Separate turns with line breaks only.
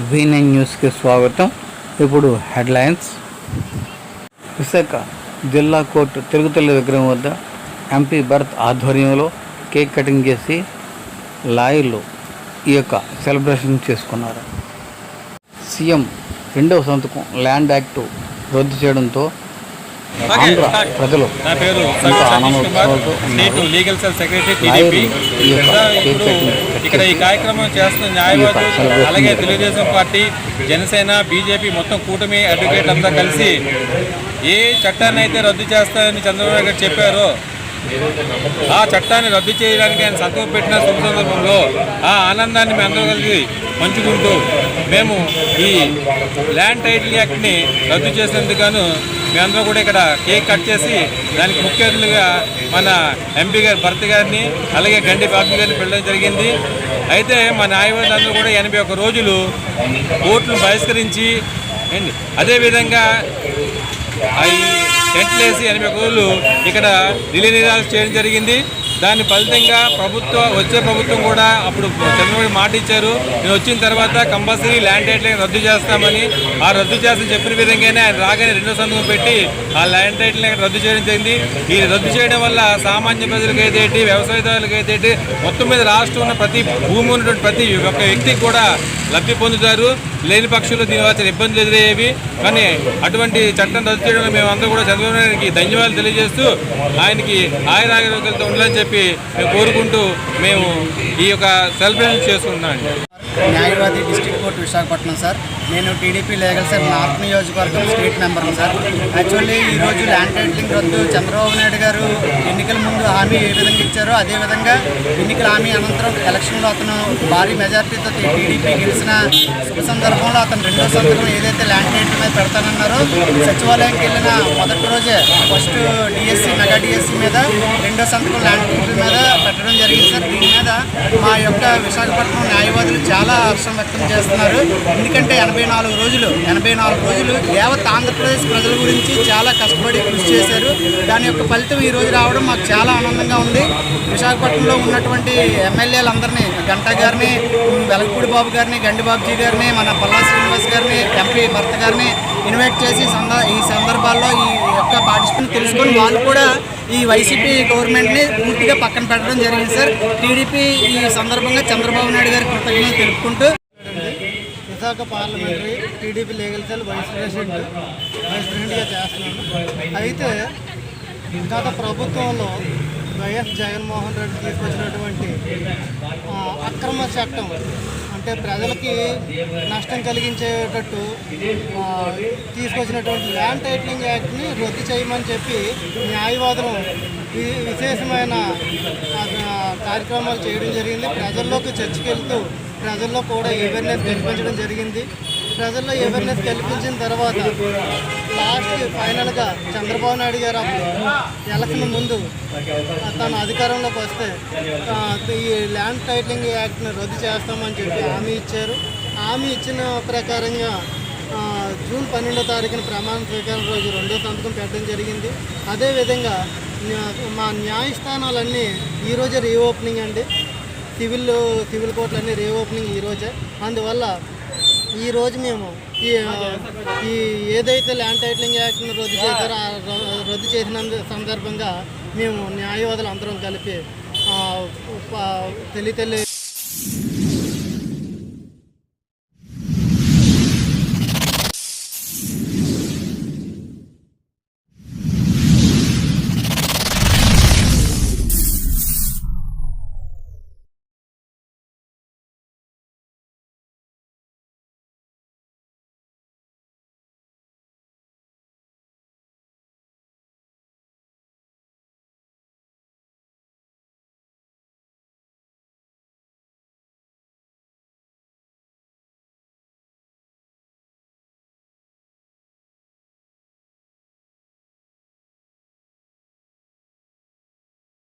V9 న్యూస్కి స్వాగతం. ఇప్పుడు హెడ్లైన్స్. విశాఖ జిల్లా కోర్టు తిరుగుతల్లి విగ్రహం వద్ద ఎంపీ భరత్ ఆధ్వర్యంలో కేక్ కటింగ్ చేసి లాయర్లు ఈ యొక్క సెలబ్రేషన్ చేసుకున్నారు. సీఎం రెండవ సంతకం ల్యాండ్ యాక్ట్ రద్దు చేయడంతో ఆంధ్ర ప్రజలు ఆనందోత్సవాలతో
లీగల్ సెల్ సెక్రటరీ టీడీపీ ఇక్కడ ఈ కార్యక్రమం చేస్తున్న న్యాయవాదులు, అలాగే తెలుగుదేశం పార్టీ, జనసేన, బీజేపీ మొత్తం కూటమి అడ్వకేట్ అంతా కలిసి ఏ చట్టాన్ని అయితే రద్దు చేస్తారని చంద్రబాబు గారు చెప్పారో ఆ చట్టాన్ని రద్దు చేయడానికి ఆయన సంతకం పెట్టిన శుభ సందర్భంలో ఆ ఆనందాన్ని మేము అందరూ కలిసి పంచుకుంటూ మేము ఈ ల్యాండ్ టైటిల్ యాక్ట్ని రద్దు చేసేందుకు మేమందరూ కూడా ఇక్కడ కేక్ కట్ చేసి దానికి ముఖ్య అతిథులుగా మన ఎంపీ గారు భరత్ గారిని, అలాగే గండి బాబు గారిని పిలవడం జరిగింది. అయితే మా న్యాయవాదులందరూ కూడా 81 రోజులు కోర్టును బహిష్కరించి అదేవిధంగా అవి టెంట్లు వేసి 81 రోజులు ఇక్కడ రిలే నిరాశ చేయడం జరిగింది. దాని ఫలితంగా వచ్చే ప్రభుత్వం కూడా అప్పుడు చంద్రబాబు మాట ఇచ్చారు, నేను వచ్చిన తర్వాత కంపల్సరీ ల్యాండ్ టైటిల్ రద్దు చేస్తామని. ఆ రద్దు చేస్తామని చెప్పిన విధంగానే ఆయన రాగానే రెండో సంతకం పెట్టి ఆ ల్యాండ్ టైటిల్ రద్దు చేయడం జరిగింది. ఈ రద్దు చేయడం వల్ల సామాన్య ప్రజలకు అయితే, వ్యవసాయదారులకు అయితే, మొత్తం మీద రాష్ట్రంలో ప్రతి భూమి ఉన్నటువంటి ప్రతి ఒక్క వ్యక్తికి కూడా లబ్ధి పొందుతారు. లేని పక్షులు దీనివల్ల ఇబ్బందులు ఎదురయ్యేవి. కానీ అటువంటి చట్టం రద్దు చేయడంలో మేమందరూ కూడా చంద్రబాబు నాయుడుకి ధన్యవాదాలు తెలియజేస్తూ ఆయనకి ఆయురారోగ్యాలతో ఉండాలని చెప్పి మేము కోరుకుంటూ మేము ఈ యొక్క సెలబ్రేషన్ చేసుకుంటున్నామండి.
న్యాయవాది డిస్ట్రిక్ట్ కోర్టు విశాఖపట్నం సార్. నేను టీడీపీ లీగల్ సెల్ నార్త్ నియోజకవర్గం స్టేట్ మెంబర్ని సార్. యాక్చువల్లీ ఈరోజు ల్యాండ్ టైటిలింగ్ రద్దు చంద్రబాబు నాయుడు గారు ఎన్నికల ముందు హామీ ఏ విధంగా ఇచ్చారో అదేవిధంగా ఎన్నికల హామీ అనంతరం ఎలక్షన్లో అతను భారీ మెజార్టీతో టీడీపీ గెలిచిన శుభ సందర్భంలో అతను రెండో సందర్భం ఏదైతే ల్యాండ్ టైటిల్ మీద పెడతానన్నారో సచివాలయంకి వెళ్ళిన మొదటి రోజే ఫస్ట్ డిఎస్సి మెగా డిఎస్సి మీద రెండో సందర్భం ల్యాండ్ టైటిల్ మీద పెట్టడం జరిగింది సార్. దీని మీద మా యొక్క విశాఖపట్నం న్యాయవాదులు చాలా హర్షం వ్యక్తం చేస్తున్నారు. ఎందుకంటే 84 రోజులు యావత్ ఆంధ్రప్రదేశ్ ప్రజల గురించి చాలా కష్టపడి కృషి చేశారు. దాని యొక్క ఫలితం ఈ రోజు రావడం మాకు చాలా ఆనందంగా ఉంది. విశాఖపట్నంలో ఉన్నటువంటి ఎమ్మెల్యేలందరినీ, గంటా గారిని, వెలగపూడి బాబు గారిని, గండి బాబుజీ గారిని, మన పల్లా శ్రీనివాస్ గారిని, ఎంపీ భర్త గారిని ఇన్వైట్ చేసి ఈ సందర్భాల్లో ఈ యొక్క పార్టిసిపెంట్ తెలుసుకొని వాళ్ళు కూడా ఈ వైసీపీ గవర్నమెంట్ని పూర్తిగా పక్కన పెట్టడం జరిగింది సార్. టీడీపీ ఈ సందర్భంగా చంద్రబాబు నాయుడు గారి కృతజ్ఞతలు తెలుపుకుంటూ Visakha parliamentary TDP legal cell vice ప్రెసిడెంట్గా చేస్తున్నాను. అయితే గత ప్రభుత్వంలో వైఎస్ జగన్మోహన్ రెడ్డి తీసుకొచ్చినటువంటి అక్రమ చట్టం, అంటే ప్రజలకి నష్టం కలిగించేటట్టు తీసుకొచ్చినటువంటి ల్యాండ్ టైటిలింగ్ యాక్ట్ని రద్దు చేయమని చెప్పి న్యాయవాదులు విశేషమైన కార్యక్రమాలు చేయడం జరిగింది. ప్రజల్లోకి చర్చకెళ్తూ ప్రజల్లో కూడా అవేర్నెస్ కల్పించడం జరిగింది. ప్రజల్లో అవేర్నెస్ కల్పించిన తర్వాత లాస్ట్కి ఫైనల్గా చంద్రబాబు నాయుడు గారు ఎలక్షన్ ముందు తన అధికారంలోకి వస్తే ఈ ల్యాండ్ టైటిలింగ్ యాక్ట్ని రద్దు చేస్తామని చెప్పి హామీ ఇచ్చారు. హామీ ఇచ్చిన ప్రకారంగా జూన్ 12వ తారీఖున ప్రమాణ స్వీకారం రోజు రెండో సంతకం పెట్టడం జరిగింది. అదేవిధంగా మా న్యాయస్థానాలన్నీ ఈరోజే రీఓపెనింగ్ అండి. సివిల్ కోర్టులన్నీ రీఓపెనింగ్ ఈరోజే. అందువల్ల ఈరోజు మేము ఈ ఏదైతే ల్యాండ్ టైటిలింగ్ యాక్ట్ని రద్దు చేశారో రద్దు చేసిన సందర్భంగా మేము న్యాయవాదులు అందరం కలిపి తెలియ